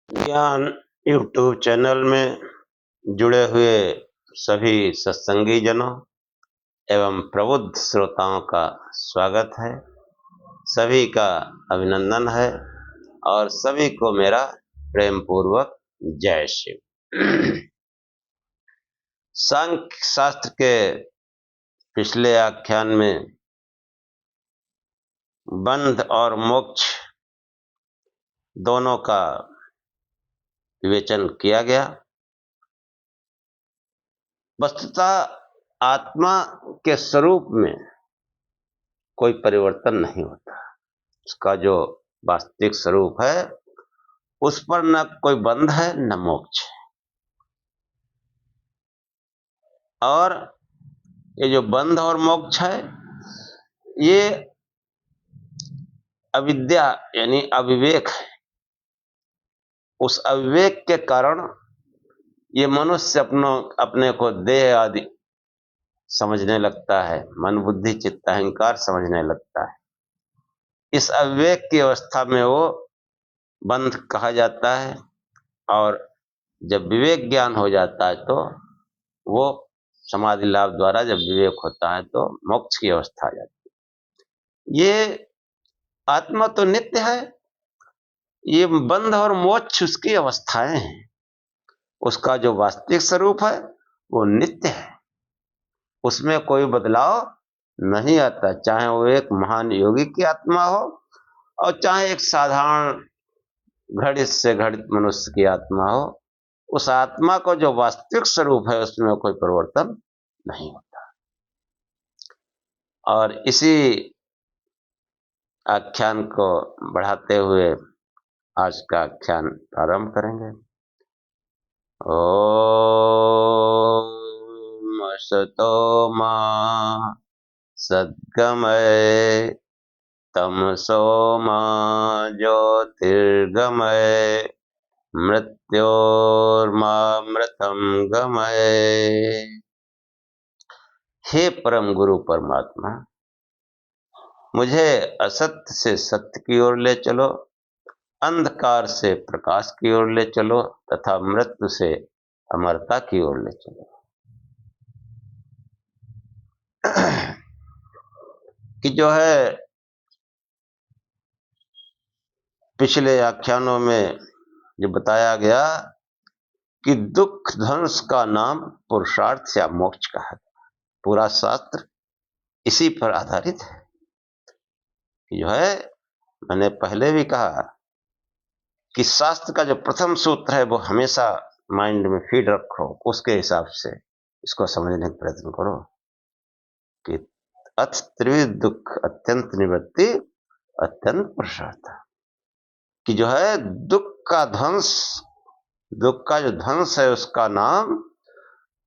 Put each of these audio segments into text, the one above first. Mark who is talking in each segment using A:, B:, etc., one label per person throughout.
A: ज्ञान YouTube channel में जुड़े हुए सभी सत्संगी जनों एवं प्रबुद्ध श्रोताओं का स्वागत है। सभी का अभिनंदन है और सभी को मेरा प्रेम पूर्वक जय शिव। सांख्य शास्त्र के पिछले आख्यान में बंध और मोक्ष दोनों का विवेचन किया गया। वस्तुतः आत्मा के स्वरूप में कोई परिवर्तन नहीं होता। उसका जो वास्तविक स्वरूप है उस पर न कोई बंध है न मोक्ष है। और ये जो बंध और मोक्ष है ये अविद्या यानी अविवेक है। उस अविवेक के कारण ये मनुष्य अपने को देह आदि समझने लगता है, मन बुद्धि चित्त अहंकार समझने लगता है। इस अविवेक की अवस्था में वो बंध कहा जाता है और जब विवेक ज्ञान हो जाता है तो वो समाधि लाभ द्वारा जब विवेक होता है तो मोक्ष की अवस्था आ जाती है। ये आत्मा तो नित्य है, ये बंध और मोक्ष उसकी अवस्थाएं हैं। उसका जो वास्तविक स्वरूप है वो नित्य है, उसमें कोई बदलाव नहीं आता। चाहे वो एक महान योगी की आत्मा हो और चाहे एक साधारण घड़ित से घड़ित मनुष्य की आत्मा हो, उस आत्मा को जो वास्तविक स्वरूप है उसमें कोई परिवर्तन नहीं होता। और इसी आख्यान को बढ़ाते हुए आज का आख्यान प्रारंभ करेंगे। ओम असतो मा सद्गमय तमसो मा ज्योतिर्गमय मृत्योर्मामृतम गमय। हे परम गुरु परमात्मा, मुझे असत्य से सत्य की ओर ले चलो, अंधकार से प्रकाश की ओर ले चलो तथा मृत्यु से अमरता की ओर ले चलो। कि जो है पिछले आख्यानों में जो बताया गया कि दुख ध्वंस का नाम पुरुषार्थ या मोक्ष का है। पूरा शास्त्र इसी पर आधारित है। जो है मैंने पहले भी कहा कि शास्त्र का जो प्रथम सूत्र है वो हमेशा माइंड में फीड रखो, उसके हिसाब से इसको समझने का प्रयत्न करो कि अथ त्रिविध दुख अत्यंत निवृत्ति अत्यंत पुरुषार्थ। कि जो है दुख का ध्वंस, दुख का जो ध्वंस है उसका नाम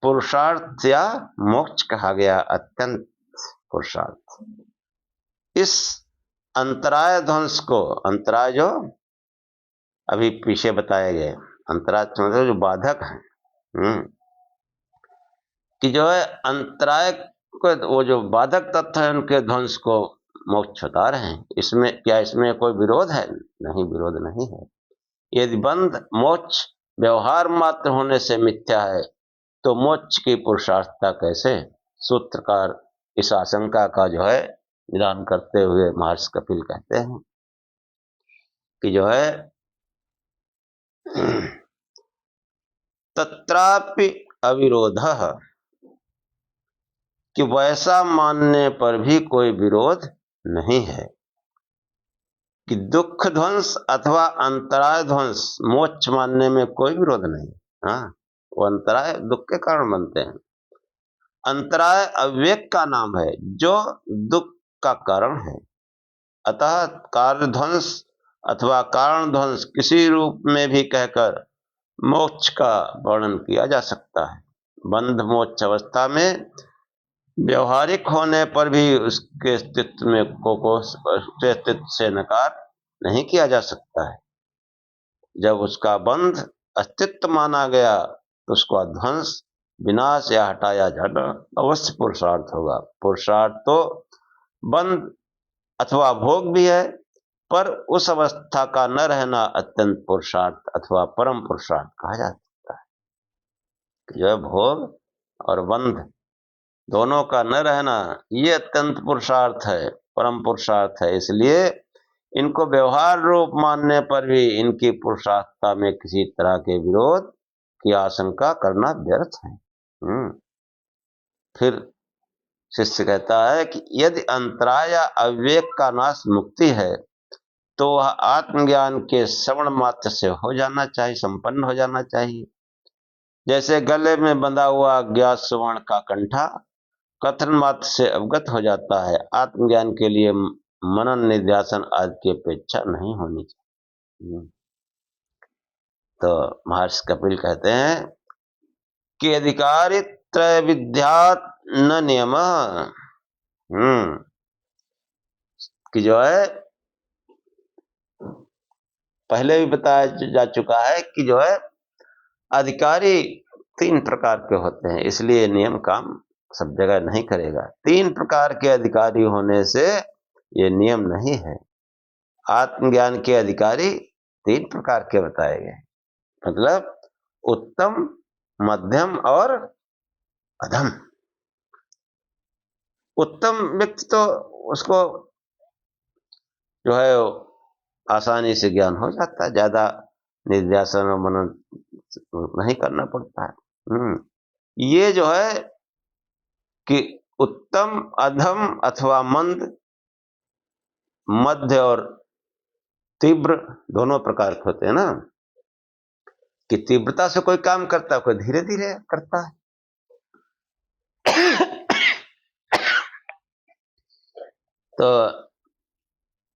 A: पुरुषार्थ या मोक्ष कहा गया, अत्यंत पुरुषार्थ। इस अंतराय ध्वंस को, अंतराय जो अभी पीछे बताए गए, अंतराय मतलब जो बाधक हैं, कि जो है अंतराय को, वो जो बाधक तत्व है उनके ध्वंस को मोक्ष बता रहे हैं। इसमें क्या, इसमें कोई विरोध है? नहीं, विरोध नहीं है। यदि बंध मोक्ष व्यवहार मात्र होने से मिथ्या है तो मोक्ष की पुरुषार्थता कैसे? सूत्रकार इस आशंका का जो है निदान करते हुए महर्षि कपिल कहते हैं कि जो है तत्रापि अविरोधः, कि वैसा मानने पर भी कोई विरोध नहीं है कि दुख ध्वंस अथवा अंतराय ध्वंस मोक्ष मानने में कोई विरोध नहीं। हाँ, वो अंतराय दुख के कारण बनते हैं। अंतराय अविवेक का नाम है जो दुख का कारण है। अतः कार्य ध्वंस अथवा कारण ध्वंस किसी रूप में भी कहकर मोक्ष का वर्णन किया जा सकता है। बंध मोक्ष अवस्था में व्यवहारिक होने पर भी उसके अस्तित्व में उसके अस्तित्व से नकार नहीं किया जा सकता है। जब उसका बंध अस्तित्व माना गया तो उसका ध्वंस, विनाश या हटाया जाना अवश्य पुरुषार्थ होगा। पुरुषार्थ तो बंध अथवा भोग भी है पर उस अवस्था का न रहना अत्यंत पुरुषार्थ अथवा परम पुरुषार्थ कहा जा सकता है। जो है भोग और बंध दोनों का न रहना ये अत्यंत पुरुषार्थ है, परम पुरुषार्थ है। इसलिए इनको व्यवहार रूप मानने पर भी इनकी पुरुषार्थता में किसी तरह के विरोध की आशंका करना व्यर्थ है। फिर शिष्य कहता है कि यदि अंतराय या अविवेक का नाश मुक्ति है तो वह आत्मज्ञान के श्रवण मात्र से हो जाना चाहिए, संपन्न हो जाना चाहिए। जैसे गले में बंधा हुआ अज्ञात सुवर्ण का कंठा कथन मात्र से अवगत हो जाता है, आत्मज्ञान के लिए मनन निध्यासन आदि की अपेक्षा नहीं होनी चाहिए। तो महर्षि कपिल कहते हैं कि अधिकारी त्रय विद्यात न नियम, कि जो है पहले भी बताया जा चुका है कि जो है अधिकारी 3 प्रकार के होते हैं, इसलिए नियम काम सब जगह नहीं करेगा। 3 प्रकार के अधिकारी होने से ये नियम नहीं है। आत्मज्ञान के अधिकारी 3 प्रकार के बताए गए, मतलब उत्तम, मध्यम और अधम। उत्तम व्यक्ति तो उसको जो है आसानी से ज्ञान हो जाता है, ज्यादा निध्यासन और मनन नहीं करना पड़ता है। ये जो है कि उत्तम, अधम अथवा मंद, मध्य और तीव्र दोनों प्रकार के होते हैं ना, कि तीव्रता से कोई काम करता है, कोई धीरे धीरे करता है। तो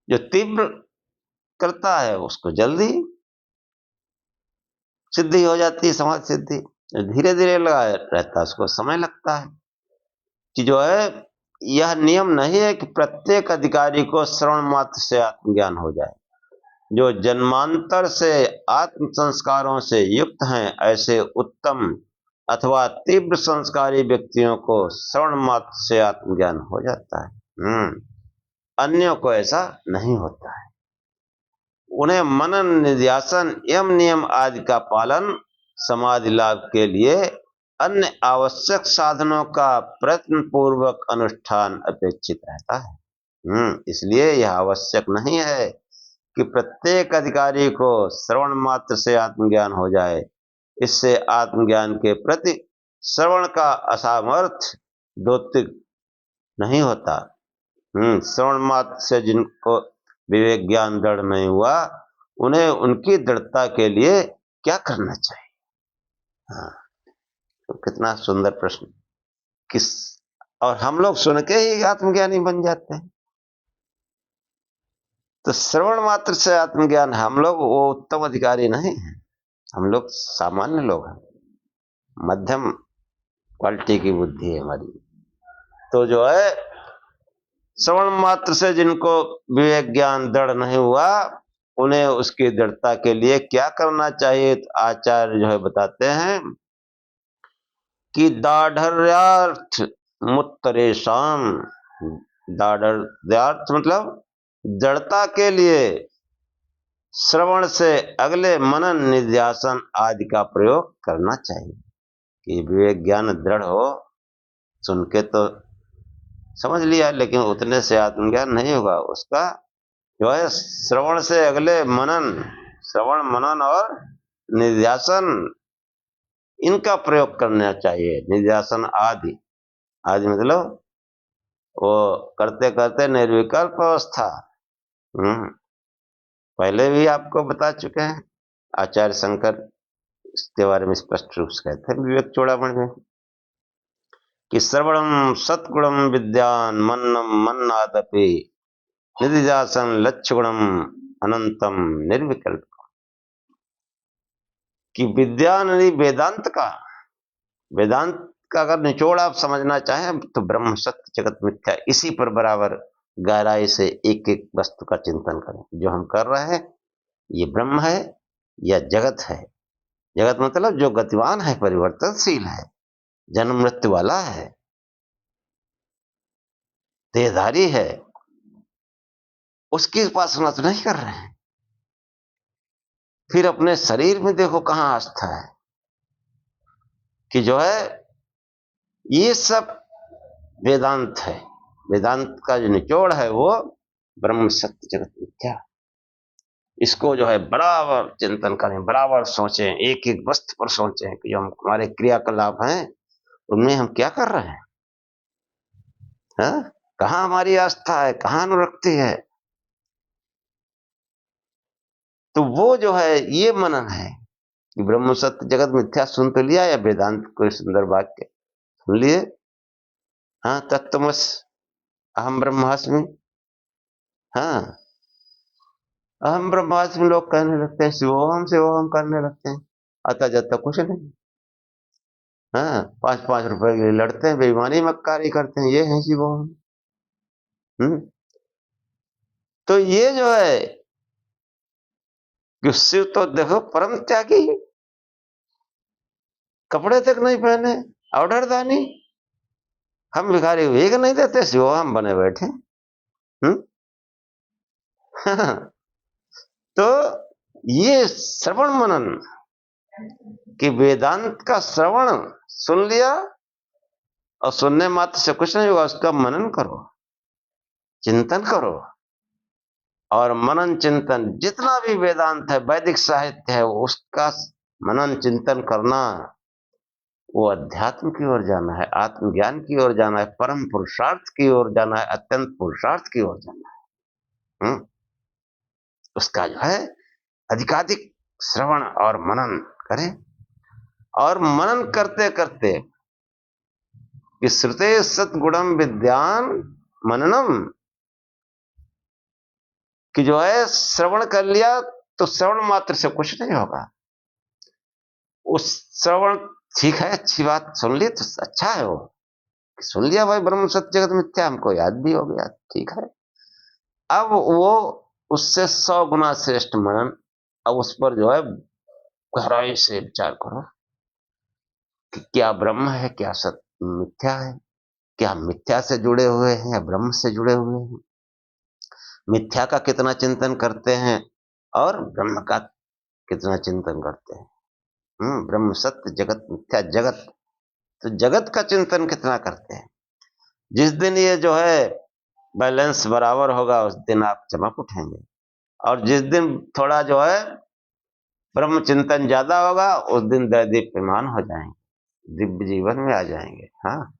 A: जो तीव्र करता है उसको जल्दी सिद्धि हो जाती है, समाज सिद्धि। धीरे धीरे लगा रहता है उसको समय लगता है। कि जो है यह नियम नहीं है कि प्रत्येक अधिकारी को श्रवण मात्र से आत्मज्ञान हो जाए। जो जन्मांतर से आत्म संस्कारों से युक्त हैं, ऐसे उत्तम अथवा तीव्र संस्कारी व्यक्तियों को श्रवण मात्र से आत्मज्ञान हो जाता है। अन्यों को ऐसा नहीं होता है। उन्हें मनन निध्यासन यम नियम आदि का पालन समाधि लाभ के लिए अन्य आवश्यक साधनों का प्रयत्न पूर्वक अनुष्ठान अपेक्षित रहता है। इसलिए यह आवश्यक नहीं है कि प्रत्येक अधिकारी को श्रवण मात्र से आत्मज्ञान हो जाए। इससे आत्मज्ञान के प्रति श्रवण का असामर्थ्य द्योतिक नहीं होता। श्रवण मात्र से जिनको विवेक ज्ञान दृढ़ नहीं हुआ, उन्हें उनकी दृढ़ता के लिए क्या करना चाहिए? तो कितना सुंदर प्रश्न। किस और हम लोग सुन के ही आत्मज्ञानी बन जाते हैं। तो श्रवण मात्र से आत्मज्ञान, हम लोग वो उत्तम अधिकारी नहीं हैं, हम लोग सामान्य लोग हैं, मध्यम क्वालिटी की बुद्धि है हमारी। तो जो है श्रवण मात्र से जिनको विवेक ज्ञान दृढ़ नहीं हुआ, उन्हें उसकी दृढ़ता के लिए क्या करना चाहिए? तो आचार्य जो है बताते हैं कि दाढ़र्यार्थ मुत्तरेशम, दाढ़र्यार्थ मतलब दृढ़ता के लिए श्रवण से अगले मनन निध्यासन आदि का प्रयोग करना चाहिए। कि विवेक ज्ञान दृढ़ हो, सुन के तो समझ लिया, लेकिन उतने से आत्मज्ञान नहीं होगा। उसका जो है श्रवण से अगले मनन, श्रवण मनन और निध्यासन इनका प्रयोग करना चाहिए। निध्यासन आदि, आदि मतलब वो करते करते निर्विकल्प अवस्था। पहले भी आपको बता चुके हैं, आचार्य शंकर इसके बारे में स्पष्ट रूप से कहते हैं विवेक चूड़ामणि में कि श्रवणम सत्गुणम विद्यान मन्नम मन्नादपि निधिध्यासन लक्ष्यगुणम अनंतम निर्विकल्प। कि विद्यान वेदांत का, वेदांत का अगर निचोड़ आप समझना चाहें तो ब्रह्म सत्य जगत मिथ्या, इसी पर बराबर गहराई से एक एक वस्तु का चिंतन करें। जो हम कर रहे हैं ये ब्रह्म है या जगत है? जगत मतलब जो गतिवान है, परिवर्तनशील है, जन्म मृत्यु वाला है, देहधारी है, उसकी उपासना तो नहीं कर रहे हैं। फिर अपने शरीर में देखो कहां आस्था है कि जो है ये सब वेदांत है। वेदांत का जो निचोड़ है वो ब्रह्म सत्य जगत मिथ्या। इसको जो है बराबर चिंतन करें, बराबर सोचें, एक एक वस्तु पर सोचें कि जो हमारे क्रियाकलाप हैं उनमें हम क्या कर रहे हैं, कहाँ हमारी आस्था है, कहाँ अनुरक्ति है। तो वो जो है ये मनन है कि ब्रह्म सत्य जगत मिथ्या सुन तो लिया, या वेदांत कोई सुंदर वाक्य सुन लिए, हाँ तत्वमस अहम ब्रह्मास्मि, हाँ अहम ब्रह्मास्मि लोग कहने लगते हैं, शिवोहम करने लगते हैं, आता जाता कुछ नहीं। हाँ 5-5 रुपए के लिए लड़ते हैं, बेईमानी मक्कारी करते हैं, ये है शिवोहम। तो ये जो है कि शिव तो देखो परम त्यागी, कपड़े तक नहीं पहने, ऑर्डर दानी, हम भिखारी एक नहीं देते, शिवोहम बने बैठे। तो ये श्रवण मनन कि वेदांत का श्रवण सुन लिया और सुनने मात्र से कुछ नहीं होगा, उसका मनन करो, चिंतन करो। और मनन चिंतन जितना भी वेदांत है, वैदिक साहित्य है, उसका मनन चिंतन करना, वो अध्यात्म की ओर जाना है, आत्मज्ञान की ओर जाना है, परम पुरुषार्थ की ओर जाना है, अत्यंत पुरुषार्थ की ओर जाना है। उसका जो है अधिकाधिक श्रवण और मनन करें। और मनन करते करते कि श्रुते सतगुणम विद्यान मननम, कि जो है श्रवण कर लिया तो श्रवण मात्र से कुछ नहीं होगा। उस श्रवण ठीक है, अच्छी बात सुन ली तो अच्छा है, वो सुन लिया भाई ब्रह्म सत्य जगत मिथ्या, हमको याद भी हो गया, ठीक है। अब वो उससे 100 गुना श्रेष्ठ मनन, अब उस पर जो है गहराई से विचार करो कि क्या ब्रह्म है, क्या सत्य मिथ्या है, क्या मिथ्या से जुड़े हुए हैं या ब्रह्म से जुड़े हुए हैं, मिथ्या का कितना चिंतन करते हैं और ब्रह्म का कितना चिंतन करते हैं। ब्रह्म सत्य जगत मिथ्या, जगत तो जगत का चिंतन कितना करते हैं। जिस दिन ये जो है बैलेंस बराबर होगा उस दिन आप चमक उठेंगे, और जिस दिन थोड़ा जो है ब्रह्म चिंतन ज्यादा होगा उस दिन दैदीप्यमान हो जाएंगे, दिव्य जीवन में आ जाएंगे। हाँ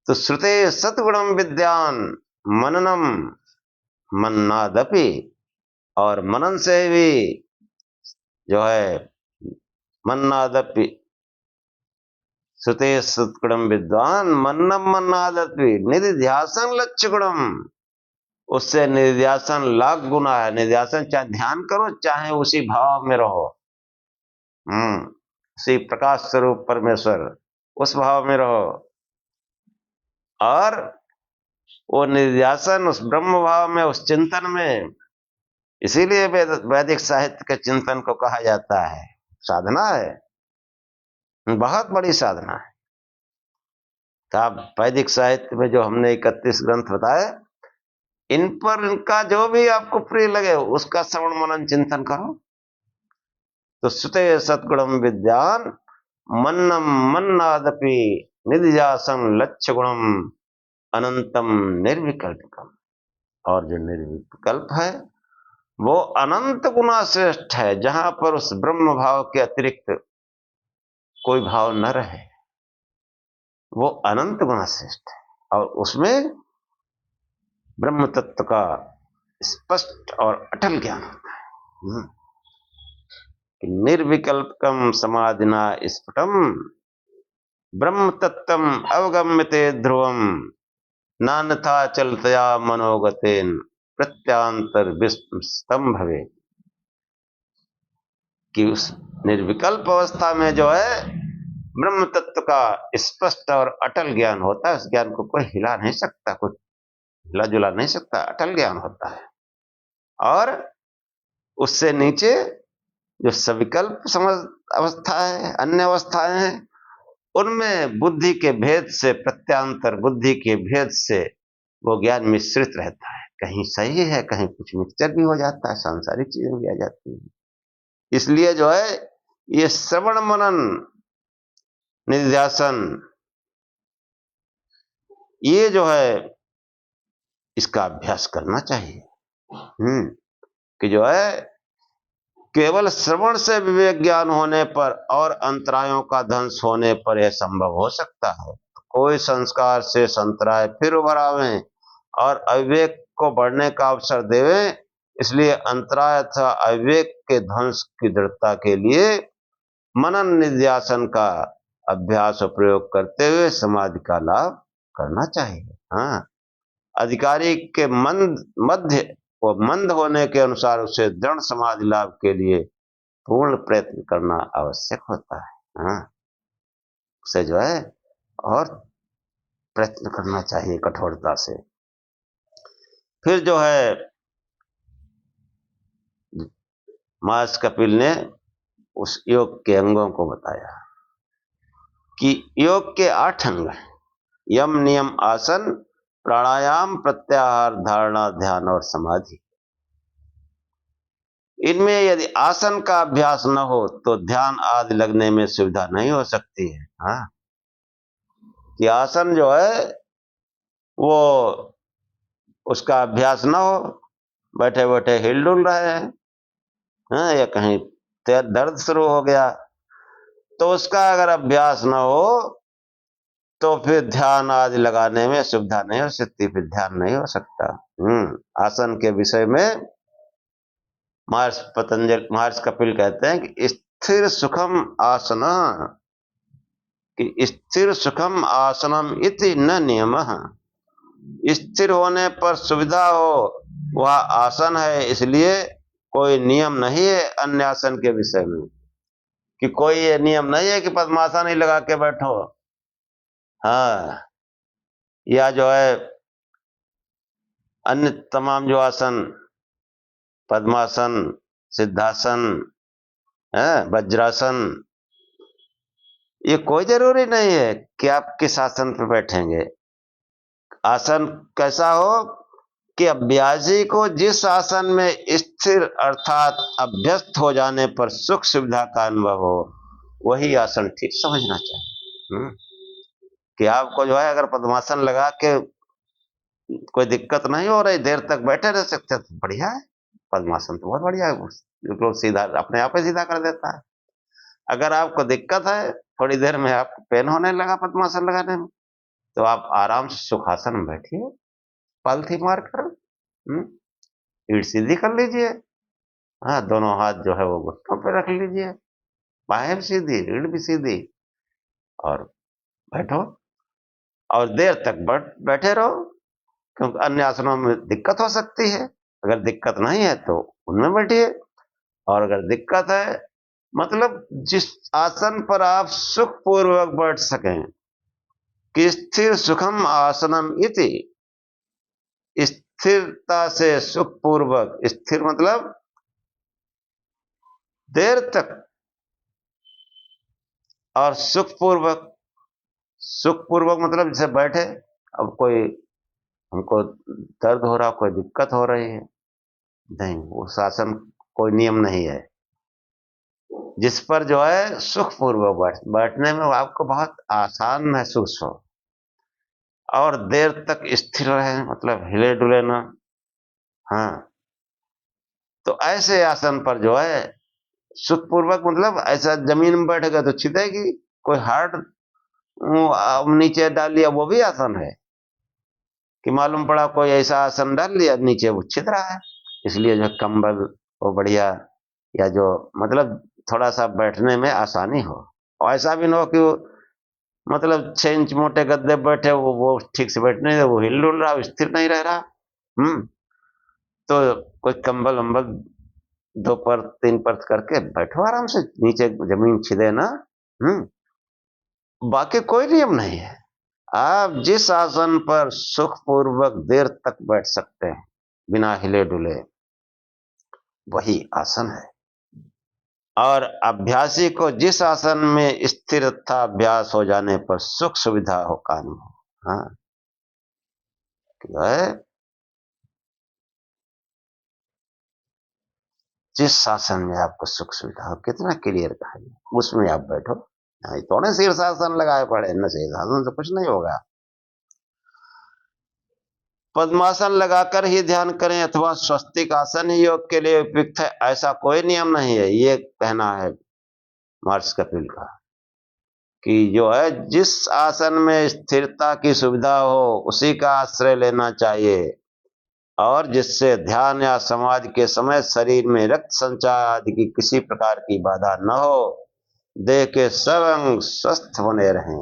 A: तो श्रुते सतगुणम विद्यान मननम मन्नादपि, और मनन से भी जो है मन्नादपि, श्रुते सतगुणम विद्वान मन्नम मन्नादपि निधिध्यासन लक्ष्य गुणम, उससे निधिध्यासन लाख गुना है। निधिध्यासन चाहे ध्यान करो चाहे उसी भाव में रहो, उसी प्रकाश स्वरूप परमेश्वर उस भाव में रहो, और वो निधिध्यासन उस ब्रह्म भाव में, उस चिंतन में। इसीलिए वैदिक साहित्य के चिंतन को कहा जाता है साधना है, बहुत बड़ी साधना है। तो आप वैदिक साहित्य में जो हमने 31 ग्रंथ बताए, इन पर इनका जो भी आपको प्रिय लगे उसका श्रवण मनन चिंतन करो। तो श्रुते सतगुणम विद्यान मन्नम मन्नादपि निधिध्यासन लक्ष्य गुणम अनंतम निर्विकल्पकम, और जो निर्विकल्प है वो अनंत गुना श्रेष्ठ है, जहां पर उस ब्रह्म भाव के अतिरिक्त कोई भाव न रहे, वो अनंत गुना श्रेष्ठ है। और उसमें ब्रह्म तत्व का स्पष्ट और अटल ज्ञान होता है। निर्विकल्पकम समाधिना स्फुटम ब्रह्म तत्वम अवगम्यते ध्रुवम नान्यथा चलतया मनोगतेन प्रत्यांतर विस्मृतम भवे, कि उस निर्विकल्प अवस्था में जो है ब्रह्म तत्व का स्पष्ट और अटल ज्ञान होता है। उस ज्ञान को कोई हिला नहीं सकता, कोई हिला जुला नहीं सकता, अटल ज्ञान होता है। और उससे नीचे जो सविकल्प समझ अवस्था है, अन्य अवस्थाएं हैं, उनमें बुद्धि के भेद से, प्रत्यांतर बुद्धि के भेद से वो ज्ञान मिश्रित रहता है। कहीं सही है, कहीं कुछ मिक्सचर भी हो जाता है, सांसारिक चीजें भी आ जाती है। इसलिए जो है ये श्रवण मनन निध्यासन, ये जो है इसका अभ्यास करना चाहिए। कि जो है केवल श्रवण से विवेक ज्ञान होने पर और अंतरायों का ध्वंस होने पर यह संभव हो सकता है। कोई संस्कार से संतराय फिर उभर आवे और अविवेक को बढ़ने का अवसर देवे। इसलिए अंतराय तथा अविवेक के ध्वंस की दृढ़ता के लिए मनन निध्यासन का अभ्यास और प्रयोग करते हुए समाधि का लाभ करना चाहिए। हाँ, अधिकारी के मध्य व मंद होने के अनुसार उसे दृढ़ समाधि लाभ के लिए पूर्ण प्रयत्न करना आवश्यक होता है। हाँ, उसे जो है और प्रयत्न करना चाहिए कठोरता से। फिर जो है महर्षि कपिल ने उस योग के अंगों को बताया कि योग के 8 अंग, यम नियम आसन प्राणायाम प्रत्याहार धारणा ध्यान और समाधि। इनमें यदि आसन का अभ्यास न हो तो ध्यान आदि लगने में सुविधा नहीं हो सकती है। हाँ, कि आसन जो है वो उसका अभ्यास न हो, बैठे बैठे हिल डुल रहे हैं, हाँ, या कहीं दर्द शुरू हो गया तो उसका अगर अभ्यास न हो तो फिर ध्यान आदि लगाने में सुविधा नहीं हो सकती, फिर ध्यान नहीं हो सकता। आसन के विषय में महर्षि कपिल कहते हैं कि स्थिर सुखम आसना, कि स्थिर सुखम आसनम इति न नियमः। स्थिर होने पर सुविधा हो वह आसन है, इसलिए कोई नियम नहीं है अन्य आसन के विषय में, कि कोई ये नियम नहीं है कि पद्मासन ही लगा के बैठो। हाँ, या जो है अन्य तमाम जो आसन, पद्मासन, सिद्धासन, वज्रासन, ये कोई जरूरी नहीं है कि आप किस आसन पर बैठेंगे। आसन कैसा हो कि अभ्यासी को जिस आसन में स्थिर अर्थात अभ्यस्त हो जाने पर सुख सुविधा का अनुभव हो वही आसन ठीक समझना चाहिए। कि आपको जो है अगर पद्मासन लगा के कोई दिक्कत नहीं हो रही, देर तक बैठे रह सकते तो बढ़िया है, पद्मासन तो बहुत बढ़िया है, बिल्कुल सीधा अपने आप ही सीधा कर देता है। अगर आपको दिक्कत है, थोड़ी देर में आपको पेन होने लगा पद्मासन लगाने में, तो आप आराम से सुखासन में बैठिए, पलथी मारकर पीठ सीधी कर लीजिए। हाँ, दोनों हाथ जो है वो घुटनों पे रख लीजिए, बाहें भी सीधी, रीढ़ भी सीधी, और बैठो और देर तक बैठे रहो, क्योंकि अन्य आसनों में दिक्कत हो सकती है। अगर दिक्कत नहीं है तो उनमें बैठिए, और अगर दिक्कत है मतलब जिस आसन पर आप सुखपूर्वक बैठ सकें, कि स्थिर सुखम आसनम इति, स्थिरता से सुखपूर्वक, स्थिर मतलब देर तक, और सुखपूर्वक, सुखपूर्वक मतलब जैसे बैठे, अब कोई हमको दर्द हो रहा, कोई दिक्कत हो रही है, नहीं, वो शासन कोई नियम नहीं है, जिस पर जो है सुखपूर्वक बैठने में आपको बहुत आसान महसूस हो और देर तक स्थिर रहे, मतलब हिले डुले ना। हाँ, तो ऐसे आसन पर जो है सुखपूर्वक मतलब ऐसा जमीन में बैठेगा तो छिदेगी, कोई हार्ड नीचे डाल लिया वो भी आसन है, कि मालूम पड़ा कोई ऐसा आसन डाल लिया नीचे वो छिद रहा है, इसलिए जो कंबल वो बढ़िया, या जो मतलब थोड़ा सा बैठने में आसानी हो, और ऐसा भी ना हो कि मतलब 6 इंच मोटे गद्दे बैठे वो ठीक से बैठ नहीं, वो हिल डुल रहा, स्थिर नहीं रह रहा। तो कोई कंबल वंबल 2 परत 3 परत करके बैठो आराम से, नीचे जमीन छिदे ना। बाकी कोई नियम नहीं है, आप जिस आसन पर सुखपूर्वक देर तक बैठ सकते हैं बिना हिले डुले वही आसन है। और अभ्यासी को जिस आसन में स्थिरता अभ्यास हो जाने पर सुख सुविधा हो का अनुभव। हाँ, जिस आसन में आपको सुख सुविधा हो, कितना क्लियर कहा है, उसमें आप बैठो। थोड़े शीर्षासन लगाए पड़े न, शीर्षासन से कुछ नहीं होगा। पद्मासन लगाकर ही ध्यान करें अथवा स्वस्तिक आसन ही योग के लिए उपयुक्त है, ऐसा कोई नियम नहीं है। ये कहना है महर्षि कपिल का कि जो है जिस आसन में स्थिरता की सुविधा हो उसी का आश्रय लेना चाहिए, और जिससे ध्यान या समाधि के समय शरीर में रक्त संचार आदि की किसी प्रकार की बाधा न हो, देह के सब अंग स्वस्थ होने रहें।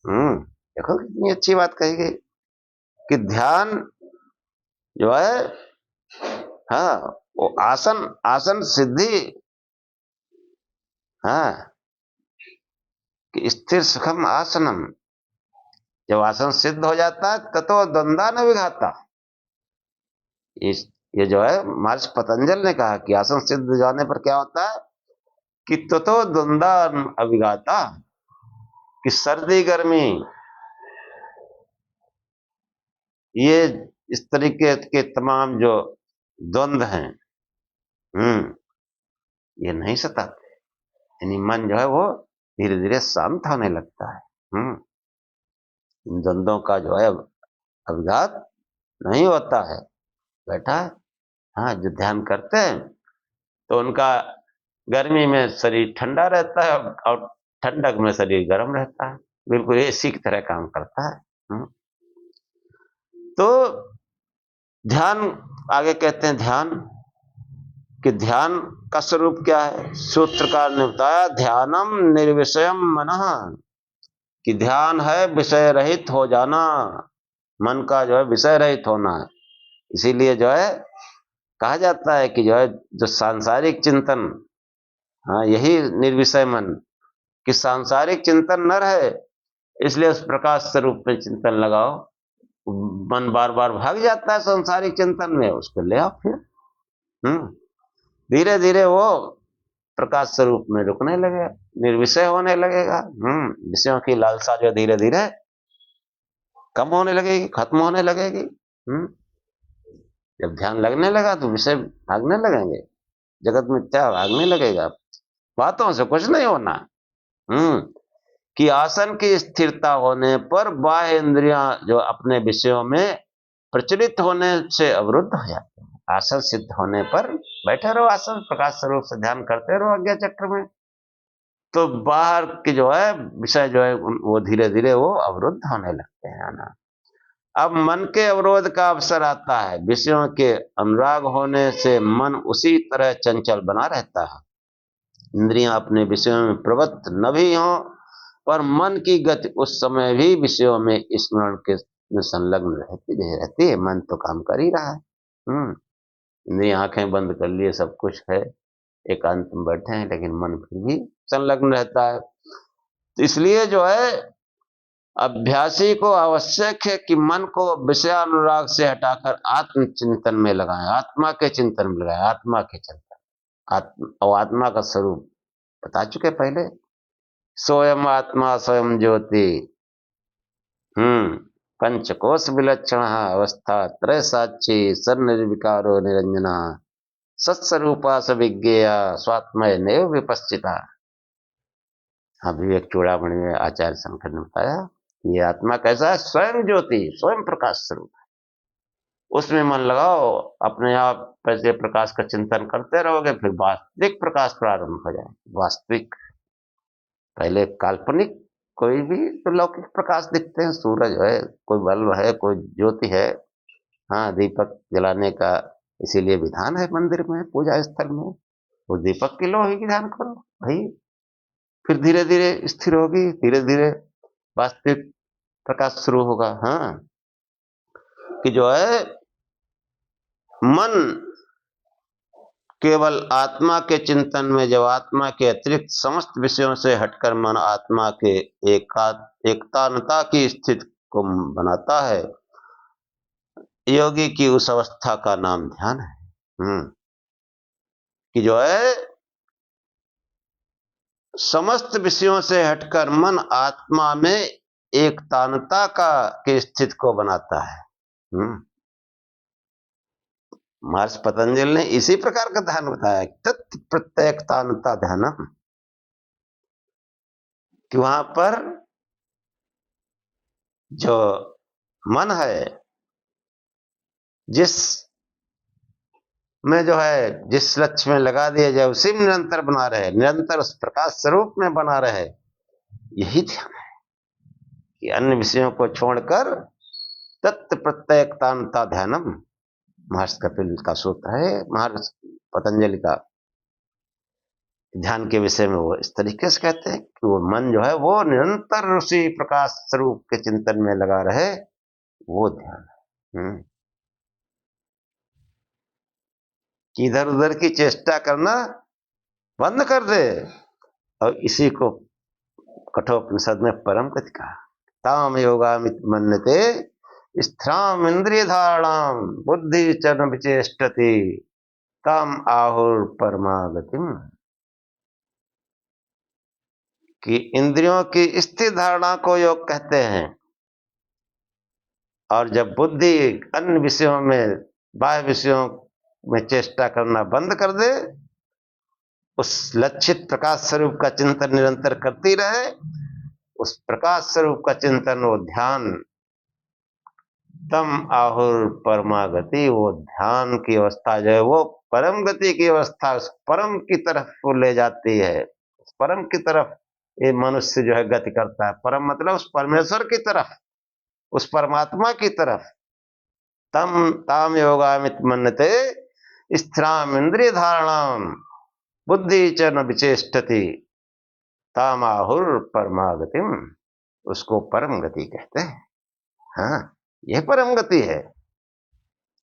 A: देखो कितनी अच्छी बात कही गई कि ध्यान जो है, हाँ, वो आसन आसन सिद्धि, हाँ, कि स्थिर सुखम आसनम, जब आसन सिद्ध हो जाता है ततो द्वंद्वा न विघाता। इस ये जो है महर्षि पतंजल ने कहा कि आसन सिद्ध हो जाने पर क्या होता है कि ततो द्वंद्वा अविघाता, कि सर्दी गर्मी ये इस तरीके के तमाम जो द्वंद्व हैं, ये नहीं सताते। यानी मन जो है वो धीरे धीरे शांत होने लगता है। इन द्वंद्वों का जो है अभिघात नहीं होता है। बैठा है, हाँ, जो ध्यान करते हैं तो उनका गर्मी में शरीर ठंडा रहता है और ठंडक में शरीर गर्म रहता है, बिल्कुल एसी की तरह काम करता है। तो ध्यान, आगे कहते हैं ध्यान, कि ध्यान का स्वरूप क्या है। सूत्रकार ने बताया ध्यानम निर्विषयम मनः, कि ध्यान है विषय रहित हो जाना, मन का जो है विषय रहित होना है। इसीलिए जो है कहा जाता है कि जो है जो सांसारिक चिंतन, हाँ, यही निर्विषय मन, कि सांसारिक चिंतन न रहे, इसलिए उस प्रकाश स्वरूप में चिंतन लगाओ। मन बार बार भाग जाता है सांसारिक चिंतन में, उसको ले आओ फिर। धीरे धीरे वो प्रकाश स्वरूप में रुकने लगेगा, निर्विषय होने लगेगा। विषयों की लालसा जो धीरे धीरे कम होने लगेगी, खत्म होने लगेगी। जब ध्यान लगने लगा तो विषय भागने लगेंगे, जगत मिथ्या भागने लगेगा, बातों से कुछ नहीं होना। कि आसन की स्थिरता होने पर बाह्य इंद्रियां जो अपने विषयों में प्रचलित होने से अवरुद्ध हो जाते हैं। आसन सिद्ध होने पर बैठे रहो, आसन प्रकाश स्वरूप से ध्यान करते रहो आज्ञा चक्र में, तो बाहर की जो है विषय जो है वो धीरे धीरे वो अवरुद्ध होने लगते हैं ना। अब मन के अवरोध का अवसर आता है। विषयों के अनुराग होने से मन उसी तरह चंचल बना रहता है। इंद्रियां अपने विषयों में प्रवृत्त न भी हो, पर मन की गति उस समय भी विषयों में स्मरण के में संलग्न रहती है। मन तो काम कर ही रहा है। इंद्रियां आंखें बंद कर लिए, सब कुछ है, एकांत में बैठे हैं, लेकिन मन फिर भी संलग्न रहता है। तो इसलिए जो है अभ्यासी को आवश्यक है कि मन को विषयानुराग से हटाकर आत्म चिंतन में लगाएं, आत्मा के चिंतन में लगाएं, आत्मा के चिंतन। और आत्मा का स्वरूप बता चुके पहले, स्वयं आत्मा स्वयं ज्योति, पंचकोश विलक्षण अवस्था त्रय साक्षी सर्वनिर्विकारो निरंजना सत्स्वरूपा सविज्ञेया स्वात्मय नैव विपश्चिता। विवेक चूड़ामणि में आचार्य शंकर ने बताया ये आत्मा कैसा है, स्वयं ज्योति, स्वयं प्रकाश स्वरूप है। उसमें मन लगाओ, अपने आप पैसे प्रकाश का चिंतन करते रहोगे, फिर वास्तविक प्रकाश प्रारंभ हो जाए। वास्तविक, पहले काल्पनिक कोई भी तो लौकिक प्रकाश दिखते हैं, सूरज है, कोई बल्ब है, कोई ज्योति है, हाँ, दीपक जलाने का इसीलिए विधान है मंदिर में, पूजा स्थल में, वो दीपक की लोहे की ध्यान करो भाई, फिर धीरे धीरे स्थिर होगी, धीरे धीरे वास्तविक प्रकाश शुरू होगा। हाँ, कि जो है मन केवल आत्मा के चिंतन में, जब आत्मा के अतिरिक्त समस्त विषयों से हटकर मन आत्मा के एकतानता की स्थिति को बनाता है, योगी की उस अवस्था का नाम ध्यान है। कि जो है समस्त विषयों से हटकर मन आत्मा में एकतानता का के स्थिति को बनाता है। महर्षि पतंजलि ने इसी प्रकार का ध्यान बताया, तत् प्रत्येकतानता ध्यानम, कि वहां पर जो मन है, जिस में जो है, जिस लक्ष्य में लगा दिया जाए उसी में निरंतर बना रहे, निरंतर उस प्रकाश स्वरूप में बना रहे, यही ध्यान है। कि अन्य विषयों को छोड़कर तत्व प्रत्येकतानता ध्यानम, महर्षि कपिल का सूत्र है, महर्षि पतंजलि का ध्यान के विषय में वो इस तरीके से कहते हैं कि वो मन जो है वो निरंतर उसी प्रकाश स्वरूप के चिंतन में लगा रहे, वो ध्यान है। कि इधर उधर की चेष्टा करना बंद कर दे, और इसी को कठोपनिषद में परम गति कहा, ताम योगामित मन्यते स्थिराम इंद्रिय धारणाम बुद्धि च न विचेष्टति ताम आहुर परमागतिम। कि इंद्रियों की स्थिर धारणा को योग कहते हैं, और जब बुद्धि अन्य विषयों में, बाह्य विषयों में चेष्टा करना बंद कर दे, उस लक्षित प्रकाश स्वरूप का चिंतन निरंतर करती रहे, उस प्रकाश स्वरूप का चिंतन, वो ध्यान, तम आहुर परमागति, वो ध्यान की अवस्था जो है वो परम गति की अवस्था, उस परम की तरफ को ले जाती है। उस परम की तरफ ये मनुष्य जो है गति करता है। परम मतलब उस परमेश्वर की तरफ, उस परमात्मा की तरफ। तम ताम योगामित मन्यते स्थिराम इंद्रिय धारणाम बुद्धि च न विचेष्टति ताम आहुर परमागतिम, उसको परम गति कहते हैं। हाँ, यह परम गति है।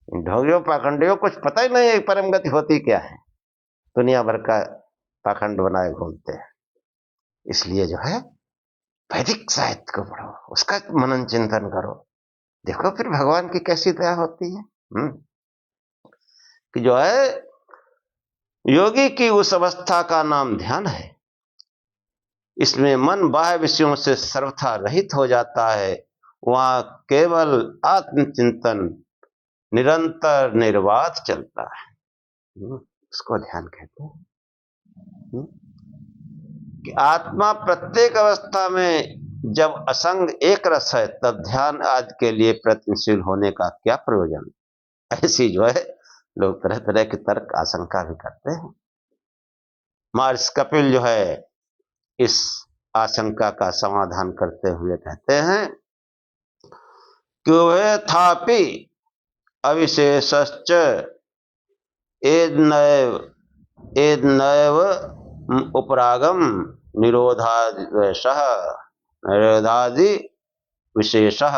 A: ढोंगियों पाखंडियों कुछ पता ही नहीं है परम गति होती क्या है, दुनिया भर का पाखंड बनाए घूमते हैं। इसलिए जो है वैदिक साहित्य को पढ़ो, उसका मनन चिंतन करो, देखो फिर भगवान की कैसी दया होती है। कि जो है योगी की उस अवस्था का नाम ध्यान है। इसमें मन बाह्य विषयों से सर्वथा रहित हो जाता है, वहां केवल आत्मचिंतन निरंतर निर्बाध चलता है। उसको ध्यान कहते हैं। कि आत्मा प्रत्येक अवस्था में जब असंग एक रस है, तब ध्यान आदि के लिए प्रयत्नशील होने का क्या प्रयोजन। ऐसी जो है लोग तरह तरह के तर्क आशंका भी करते हैं। महर्षि कपिल जो है इस आशंका का समाधान करते हुए कहते हैं कि वह थापि अविशेषश्च एद्नैव उपरागम निरोधादि विशेषः।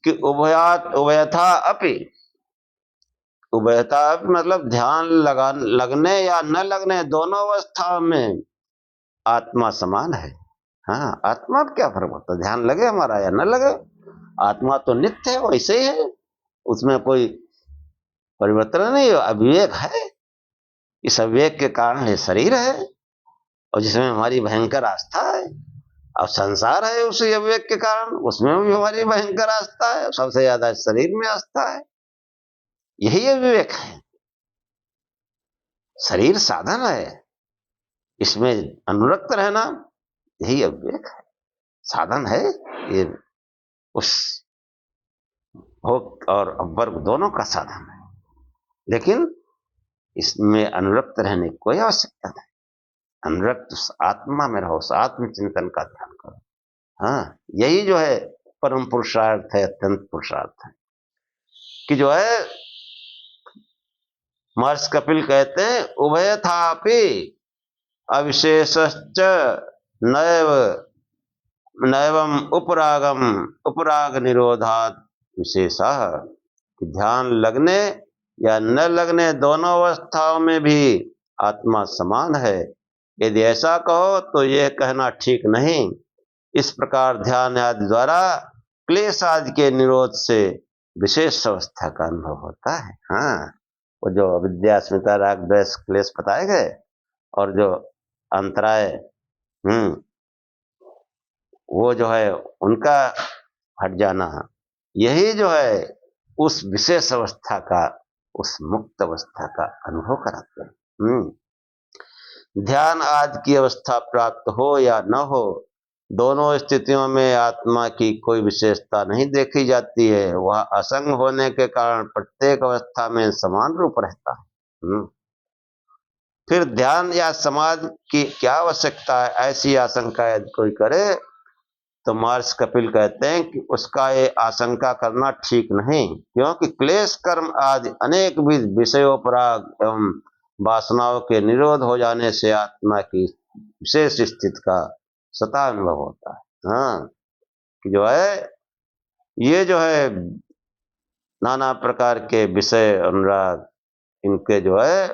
A: कि उभयथा अपि, उभयथा मतलब ध्यान लगने या न लगने, दोनों अवस्थाओं में आत्मा समान है। हाँ, आत्मा क्या फर्क पड़ता है, ध्यान लगे हमारा या न लगे, आत्मा तो नित्य है, वैसे ही है, उसमें कोई परिवर्तन नहीं। अविवेक है, इस अविवेक के कारण ये शरीर है, और जिसमें हमारी भयंकर आस्था है, और संसार है उसी अविवेक के कारण, उसमें भी हमारी भयंकर आस्था है, सबसे ज्यादा शरीर में आस्था है। यही अविवेक है। शरीर साधन है, इसमें अनुरक्त रहना यही अविवेक है। साधन है ये, उस भोग और वर्ग दोनों का साधन है, लेकिन इसमें अनुरक्त रहने की कोई आवश्यकता नहीं। अनुरक्त उस आत्मा में रहो, उस आत्मचिंतन का ध्यान करो। हाँ, यही जो है परम पुरुषार्थ है, अत्यंत पुरुषार्थ है। कि जो है महर्षि कपिल कहते हैं उभयथापि अविशेषश्च नैव नैवम उपराग निरोधात् विशेषः। ध्यान लगने या न लगने दोनों अवस्थाओं में भी आत्मा समान है। यदि ऐसा कहो तो यह कहना ठीक नहीं। इस प्रकार ध्यान आदि द्वारा क्लेश आदि के निरोध से विशेष अवस्था का अनुभव होता है। हाँ, वो जो अविद्या अस्मिता राग द्वेष क्लेश बताए गए, और जो अंतराय वो जो है उनका हट जाना, यही जो है उस विशेष अवस्था का उस मुक्त अवस्था का अनुभव कराते हैं। ध्यान आदि की अवस्था प्राप्त हो या न हो, दोनों स्थितियों में आत्मा की कोई विशेषता नहीं देखी जाती है। वह असंग होने के कारण प्रत्येक अवस्था में समान रूप रहता है। फिर ध्यान या समाधि की क्या आवश्यकता है, ऐसी आशंका यदि कोई करे तो महर्षि कपिल कहते हैं कि उसका ये आशंका करना ठीक नहीं, क्योंकि क्लेश कर्म आदि अनेक विषयोपराग एवं वासनाओं के निरोध हो जाने से आत्मा की विशेष स्थिति का सता अनुभव होता है। हाँ, कि जो है ये जो है नाना प्रकार के विषय अनुराग, इनके जो है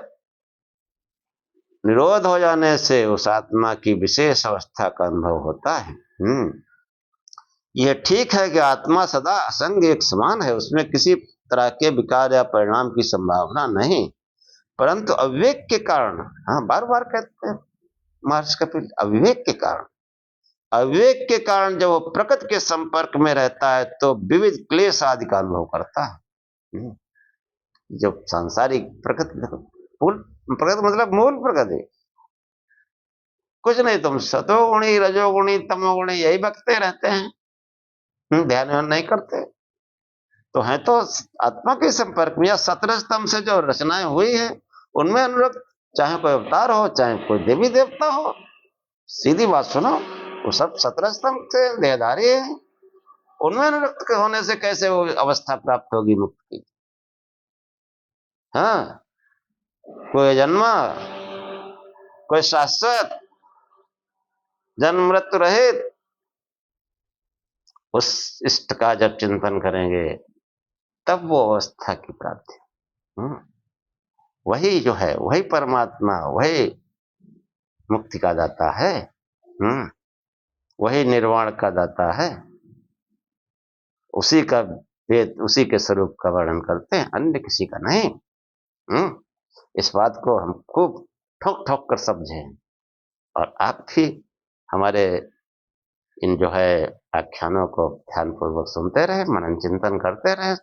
A: निरोध हो जाने से उस आत्मा की विशेष अवस्था का अनुभव होता है। यह ठीक है कि आत्मा सदा असंग एक समान है, उसमें किसी तरह के विकार या परिणाम की संभावना नहीं, परंतु अविवेक के कारण, हाँ बार बार कहते हैं महर्षि कपिल, अविवेक के कारण, अविवेक के कारण जब वो प्रकृति के संपर्क में रहता है तो विविध क्लेश आदि का अनुभव करता है। जब सांसारिक प्रकृति, प्रकृति मतलब मूल प्रकृति, कुछ नहीं, तुम सतोगुणी रजोगुणी तमोगुणी यही बकते रहते हैं, ध्यान नहीं करते, तो है तो आत्मा के संपर्क में, या सतरजतम से जो रचनाएं हुई है उनमें अनुरक्त, चाहे कोई अवतार हो चाहे कोई देवी देवता हो, सीधी बात सुनो, वो सब सतरजतम से देहधारी है, उनमें अनुरक्त होने से कैसे वो अवस्था प्राप्त होगी मुक्त की। हाँ, कोई जन्मा, कोई शाश्वत, जन्म मृत्यु रहित, उस इष्ट का जब चिंतन करेंगे तब वो अवस्था की प्राप्ति। वही जो है, वही परमात्मा, वही मुक्ति का दाता है, वही निर्वाण का दाता है, उसी का वेद, उसी के स्वरूप का वर्णन करते हैं, अन्य किसी का नहीं। इस बात को हम खूब ठोक ठोक कर समझें, और आप भी हमारे इन जो है आख्यानों को ध्यानपूर्वक सुनते रहे, मनन चिंतन करते रहे,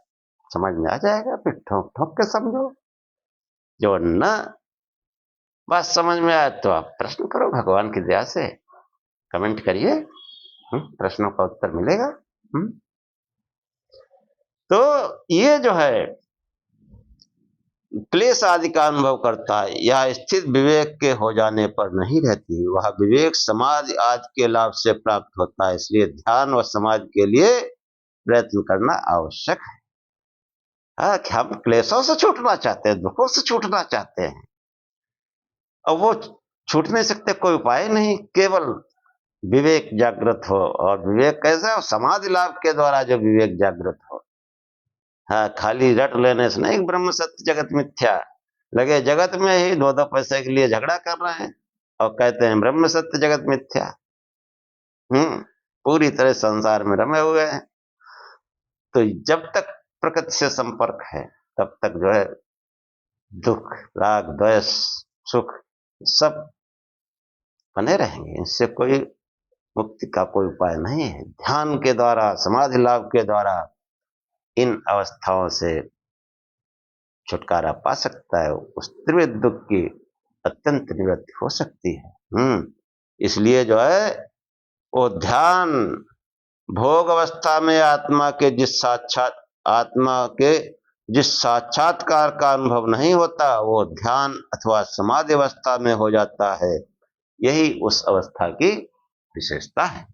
A: समझ में आ जाएगा। फिर ठोक ठोक के समझो, जो न बात समझ में आए तो आप प्रश्न करो, भगवान की दया से कमेंट करिए, प्रश्नों का उत्तर मिलेगा। तो ये जो है क्लेश आदि का अनुभव करता है, यह स्थित विवेक के हो जाने पर नहीं रहती, वह विवेक समाधि आदि के लाभ से प्राप्त होता है, इसलिए ध्यान व समाधि के लिए प्रयत्न करना आवश्यक है। कि हम क्लेशों से छूटना चाहते हैं, दुखों से छूटना चाहते हैं, और वो छूट नहीं सकते, कोई उपाय नहीं, केवल विवेक जागृत हो। और विवेक कैसा हो, समाधि लाभ के द्वारा जो विवेक जागृत हो। हाँ, खाली रट लेने से नहीं, ब्रह्म सत्य जगत मिथ्या, लगे जगत में ही 2-2 पैसे के लिए झगड़ा कर रहे हैं और कहते हैं ब्रह्म सत्य जगत मिथ्या। पूरी तरह संसार में रमे हुए हैं। तो जब तक प्रकृति से संपर्क है तब तक जो है दुख, राग, द्वेष, सुख सब बने रहेंगे, इससे कोई मुक्ति का कोई उपाय नहीं है। ध्यान के द्वारा, समाधि लाभ के द्वारा इन अवस्थाओं से छुटकारा पा सकता है, उस तीव्र दुख की अत्यंत निवृत्ति हो सकती है। इसलिए जो है वो ध्यान भोग अवस्था में आत्मा के जिस साक्षात्कार का अनुभव नहीं होता, वो ध्यान अथवा समाधि अवस्था में हो जाता है। यही उस अवस्था की विशेषता है।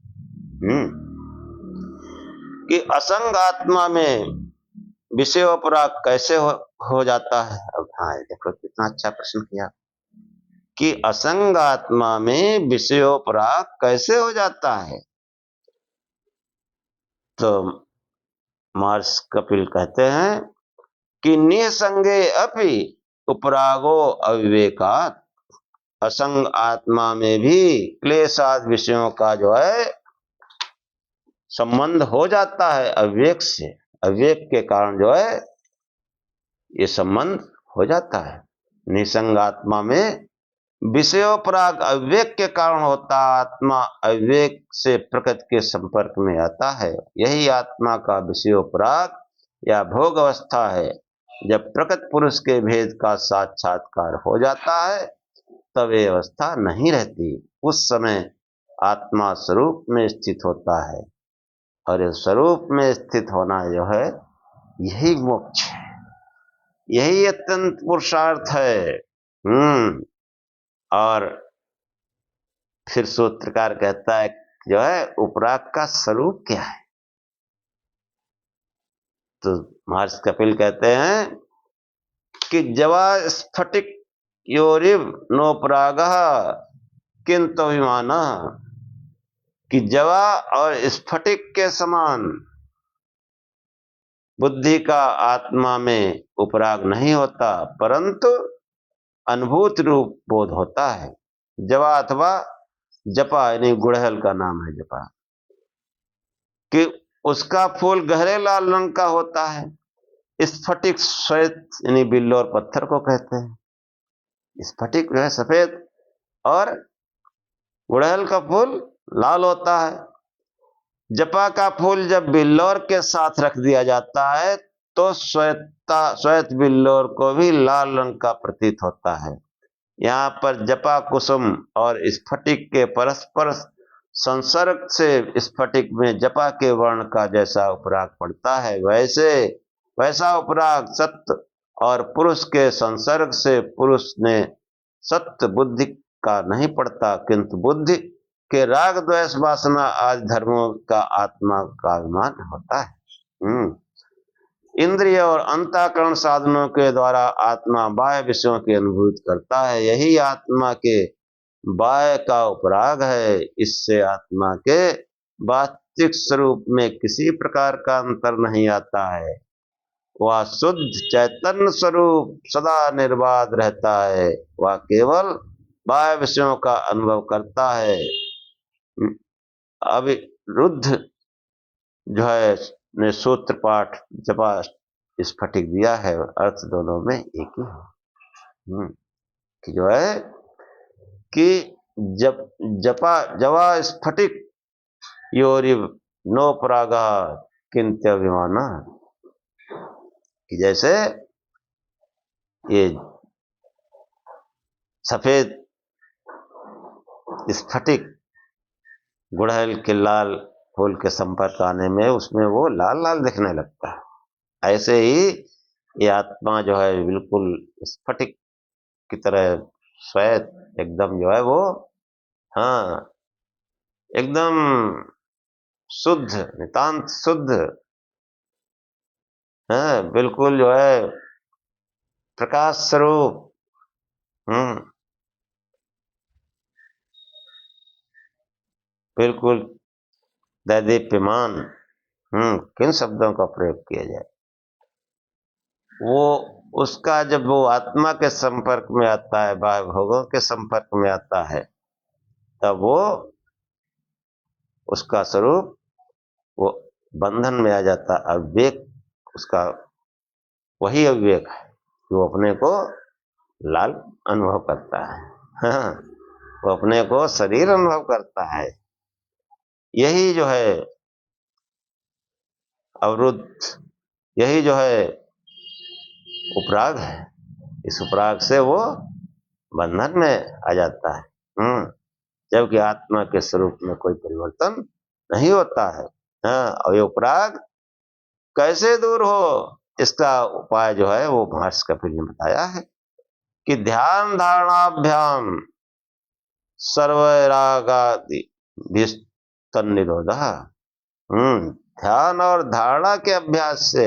A: कि असंग आत्मा में विषयोपराग कैसे हो जाता है। अब हाँ, देखो कितना अच्छा प्रश्न किया कि असंग आत्मा में विषयोपराग कैसे हो जाता है। तो महर्षि कपिल कहते हैं कि निसंगे अपि उपरागो अविवेकात्, असंग आत्मा में भी क्लेशाद विषयों का जो है संबंध हो जाता है अविवेक से। अविवेक के कारण जो है ये संबंध हो जाता है। निसंग आत्मा में विषयोपराग अविवेक के कारण होता, आत्मा अविवेक से प्रकृति के संपर्क में आता है। यही आत्मा का विषयोपराग या भोग अवस्था है। जब प्रकृत पुरुष के भेद का साक्षात्कार हो जाता है तब ये अवस्था नहीं रहती। उस समय आत्मा स्वरूप में स्थित होता है, और इस स्वरूप में स्थित होना जो है यही मोक्ष है, यही अत्यंत पुरुषार्थ है। और फिर सूत्रकार कहता है जो है उपराग का स्वरूप क्या है। तो महर्षि कपिल कहते हैं कि जवा स्फटिक योरिव नोपराग किंतु अभिमान, कि जवा और स्फटिक के समान बुद्धि का आत्मा में उपराग नहीं होता, परंतु अनुभूत रूप बोध होता है। जवा अथवा जपा यानी गुड़हल का नाम है जपा, कि उसका फूल गहरे लाल रंग का होता है। स्फटिक श्वेत यानी बिल्लौर पत्थर को कहते हैं। स्फटिक जो है सफेद और गुड़हल का फूल लाल होता है। जपा का फूल जब बिल्लौर के साथ रख दिया जाता है तो श्वेत बिल्लौर को भी लाल रंग का प्रतीत होता है। यहाँ पर जपा कुसुम और स्फटिक के परस्पर संसर्ग से स्फटिक में जपा के वर्ण का जैसा उपराग पड़ता है, वैसा उपराग सत्य और पुरुष के संसर्ग से पुरुष ने सत्य बुद्धि का नहीं पड़ता, किंतु बुद्धि के राग द्वेष वासना आदि धर्मों का आत्मा का अभिमान होता है। इंद्रिय और अंतःकरण साधनों के द्वारा आत्मा बाह्य विषयों की अनुभूति करता है, यही आत्मा के बाह्य का उपराग है। इससे आत्मा के वास्तविक स्वरूप में किसी प्रकार का अंतर नहीं आता है। वह शुद्ध चैतन्य स्वरूप सदा निर्बाध रहता है, वह केवल बाह्य विषयों का अनुभव करता है। अविरुद्ध जो है ने सूत्र पाठ जपा स्फटिक दिया है, अर्थ दोनों में एक ही है। कि जो है कि जवा स्फटिक योरिव नो परागा किंत्य अभिमाना, कि जैसे ये सफेद स्फटिक गुड़हल के लाल फूल के संपर्क आने में उसमें वो लाल लाल दिखने लगता है, ऐसे ही ये आत्मा जो है बिल्कुल स्फटिक की तरह श्वेत एकदम जो है वो एकदम शुद्ध, नितांत शुद्ध, बिल्कुल जो है प्रकाश स्वरूप, बिल्कुल दैदीप्यमान। किन शब्दों का प्रयोग किया जाए, वो उसका जब वो आत्मा के संपर्क में आता है, बाह्य भोगों के संपर्क में आता है, तब वो उसका स्वरूप वो बंधन में आ जाता। अविवेक उसका वही अविवेक है, वो अपने को लाल अनुभव करता है। वो अपने को शरीर अनुभव करता है। यही जो है अवरुद्ध, यही जो है उपराग है। इस उपराग से वो बंधन में आ जाता है, जबकि आत्मा के स्वरूप में कोई परिवर्तन नहीं होता है। और ये उपराग कैसे दूर हो, इसका उपाय जो है वो महर्षि कपिल ने बताया है कि ध्यान धारणाभ्याम सर्वरागादि निरोध। ध्यान और धारणा के अभ्यास से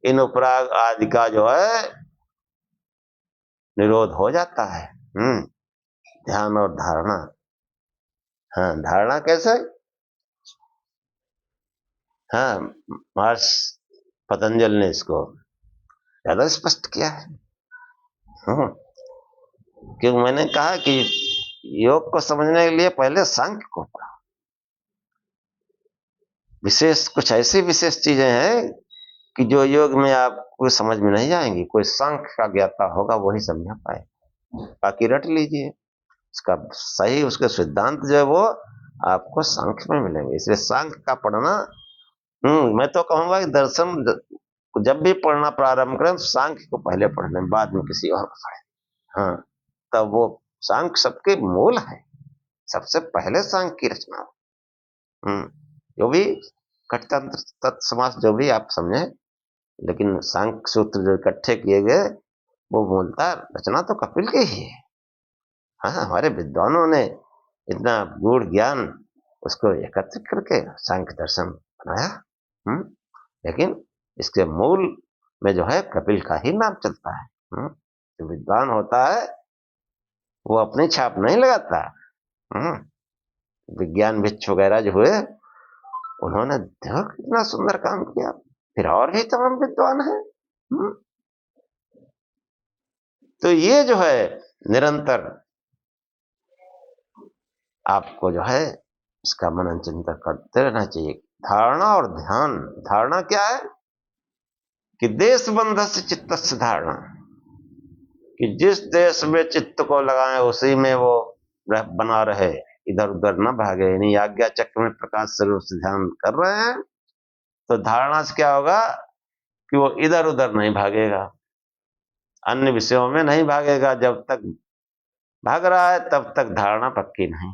A: इन उपराग आदि का जो है निरोध हो जाता है। ध्यान और धारणा, धारणा कैसे, महर्षि पतंजलि ने इसको ज्यादा स्पष्ट किया है। क्योंकि मैंने कहा कि योग को समझने के लिए पहले सांख्य को पढ़ा। विशेष कुछ ऐसी विशेष चीजें हैं कि जो योग में आपको समझ में नहीं आएंगी, कोई सांख्य का ज्ञाता होगा वही समझ पाए। बाकी रट लीजिए, इसका सही उसके सिद्धांत जो है वो आपको सांख्य में मिलेंगे। इसलिए सांख्य का पढ़ना, मैं तो कहूंगा कि दर्शन को जब भी पढ़ना प्रारंभ करें तो सांख्य को पहले पढ़ लें, बाद में किसी और को पढ़ें। हाँ, तब वो सांख्य सबके मूल है, सबसे पहले सांख्य की रचना हो। जो भी घटतंत्र तत्समास जो भी आप समझे, लेकिन सांख्य सूत्र जो इकट्ठे किए गए वो मूलतः रचना तो कपिल की ही है। हाँ, हमारे विद्वानों ने इतना गूढ़ ज्ञान उसको एकत्रित करके सांख्य दर्शन बनाया। लेकिन इसके मूल में जो है कपिल का ही नाम चलता है। जो विद्वान होता है वो अपनी छाप नहीं लगाता। विज्ञान भिक्षु वगैरह जो हुए, उन्होंने देखो कितना सुंदर काम किया, फिर और भी तमाम विद्वान है। तो ये जो है निरंतर आपको जो है इसका मनन चिंतन करते रहना चाहिए। धारणा और ध्यान, धारणा क्या है कि देश बंध से चित्त से धारणा, कि जिस देश में चित्त को लगाए उसी में वो बना रहे, इधर उधर न भागे। यानी आज्ञा चक्र में प्रकाश स्वरूप से ध्यान कर रहे हैं तो धारणा से क्या होगा कि वो इधर उधर नहीं भागेगा, अन्य विषयों में नहीं भागेगा। जब तक भाग रहा है तब तक धारणा पक्की नहीं।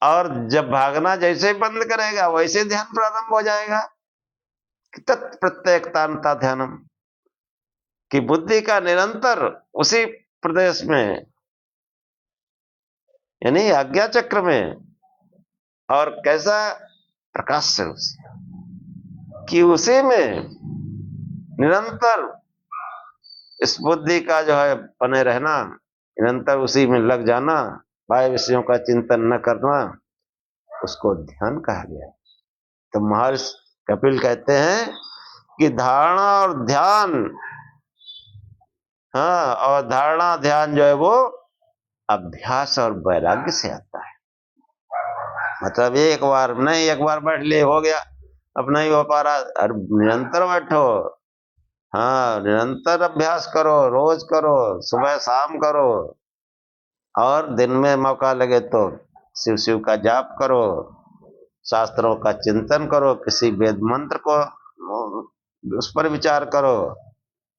A: और जब भागना जैसे ही बंद करेगा वैसे ध्यान प्रारंभ हो जाएगा। तत्प्रत्येकता ध्यानम, कि बुद्धि का निरंतर उसी प्रदेश में यानी आज्ञा चक्र में, और कैसा प्रकाश से उसे, कि उसी में निरंतर इस बुद्धि का जो है बने रहना, निरंतर उसी में लग जाना, बाह्य विषयों का चिंतन न करना, उसको ध्यान कहा गया। तो महर्षि कपिल कहते हैं कि धारणा और ध्यान, हाँ, और धारणा ध्यान जो है वो अभ्यास और वैराग्य से आता है। मतलब एक बार नहीं, एक बार बैठ लिए हो गया, अब नहीं हो पा रहा, और निरंतर बैठो। हाँ, निरंतर अभ्यास करो, रोज करो, सुबह शाम करो, और दिन में मौका लगे तो शिव शिव का जाप करो, शास्त्रों का चिंतन करो, किसी वेद मंत्र को उस पर विचार करो।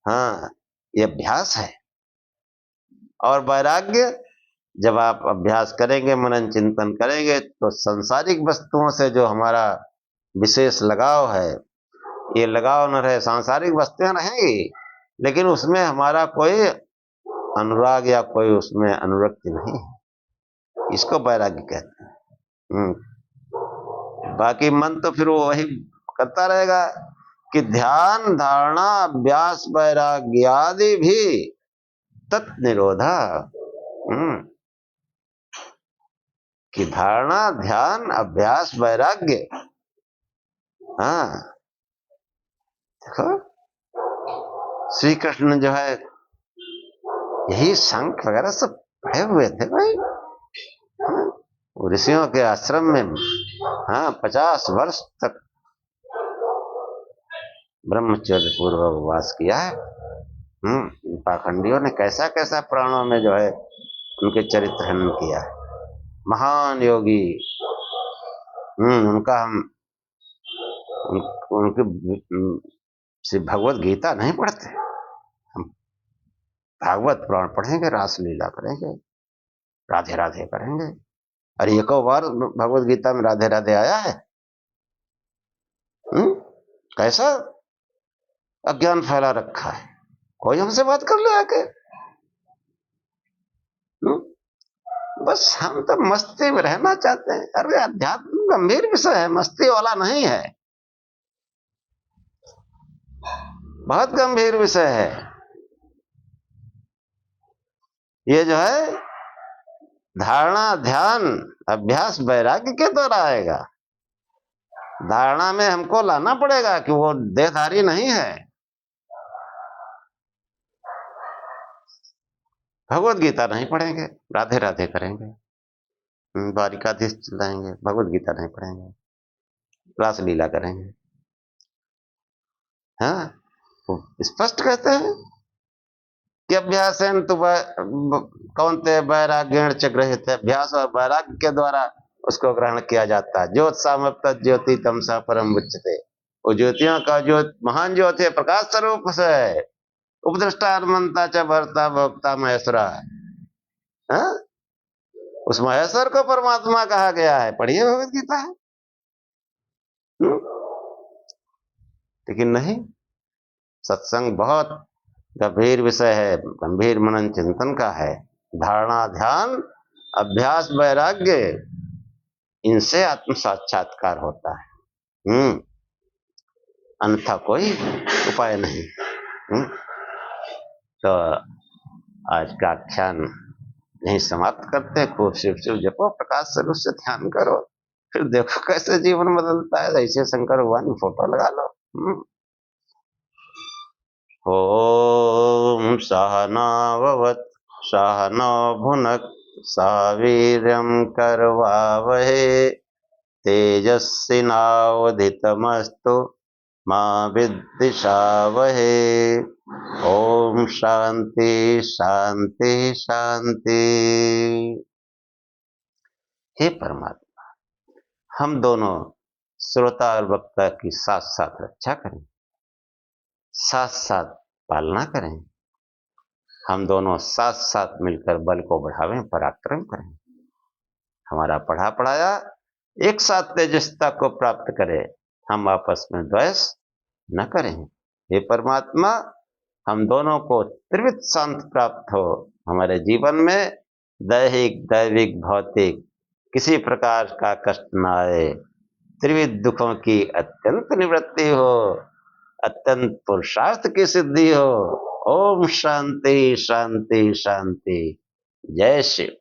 A: हाँ, ये अभ्यास है। और वैराग्य, जब आप अभ्यास करेंगे, मनन चिंतन करेंगे, तो सांसारिक वस्तुओं से जो हमारा विशेष लगाव है, ये लगाव न रहे। सांसारिक वस्तुएं रहेंगी लेकिन उसमें हमारा कोई अनुराग या कोई उसमें अनुरक्ति नहीं है, इसको वैराग्य कहते हैं। बाकी मन तो फिर वो वही करता रहेगा कि ध्यान धारणा अभ्यास वैराग्य आदि भी तत्निरोधा, कि धारणा ध्यान अभ्यास वैराग्य। हाँ, देखो श्री कृष्ण जो है यही सांख्य वगैरह सब पढ़े हुए थे भाई। ऋषियों के आश्रम में 50 वर्ष तक ब्रह्मचर्य पूर्वक वास किया है। पाखंडियों ने कैसा कैसा प्राणों में जो है उनके चरित्र हनन किया है। महान योगी, उनका हम उनकी भगवत गीता नहीं पढ़ते, हम भागवत पुराण पढ़ेंगे, रास लीला करेंगे, राधे राधे करेंगे। अरे एको बार भगवत गीता में राधे राधे आया है? कैसा अज्ञान फैला रखा है। कोई हमसे बात कर ले आके। बस हम तो मस्ती में रहना चाहते हैं। अरे अध्यात्म गंभीर विषय है, मस्ती वाला नहीं है, बहुत गंभीर विषय है। ये जो है धारणा ध्यान अभ्यास वैराग्य के द्वारा आएगा। धारणा में हमको लाना पड़ेगा कि वो देहधारी नहीं है। भगवत गीता नहीं पढ़ेंगे, राधे राधे करेंगे, द्वारिकाधीश चलाएंगे, भगवत गीता नहीं पढ़ेंगे, रास लीला करेंगे। हाँ, तो स्पष्ट कहते हैं कि अभ्यास कौन ते वैराग्य चग्रहित है। अभ्यास और वैराग्य के द्वारा उसको ग्रहण किया जाता है। ज्योत सामप्त ज्योति तमसा परम उच्यते। वो ज्योतियों का जो महान ज्योति है, प्रकाश स्वरूप से उपदृष्टा मनता च भरता भोक्ता महेश्वरा। हाँ? उस महेश्वर को परमात्मा कहा गया है, पढ़िए भगवत गीता है। लेकिन नहीं, सत्संग बहुत गंभीर विषय है, गंभीर मनन चिंतन का है। धारणा, ध्यान, अभ्यास, वैराग्य, इनसे आत्म साक्षात्कार होता है। अन्यथा कोई उपाय नहीं। तो आज का आख्यान यहीं समाप्त करते। खूब शिव शिव जपो, प्रकाश स्वरूप से ध्यान करो, फिर देखो कैसे जीवन बदलता है। ऐसे शंकर भगवान की फोटो लगा लो। ओम सहनाववत् सहनो भुनक् सह वीर्यं करवावहे तेजस्विनावधीतमस्तु मा विद्विषावहे। ओम शांति शांति शांति। हे परमात्मा, हम दोनों श्रोता और वक्ता की साथ साथ रक्षा करें, साथ साथ पालना करें। हम दोनों साथ साथ मिलकर बल को बढ़ावें, पराक्रम करें। हमारा पढ़ा पढ़ाया एक साथ तेजस्ता को प्राप्त करे। हम आपस में द्वेष न करें। हे परमात्मा, हम दोनों को त्रिविध शांति प्राप्त हो। हमारे जीवन में दैहिक, दैविक, भौतिक किसी प्रकार का कष्ट न आए। त्रिविध दुखों की अत्यंत निवृत्ति हो, अत्यंत पुरुषार्थ की सिद्धि हो। ओम शांति शांति शांति। जय शिव।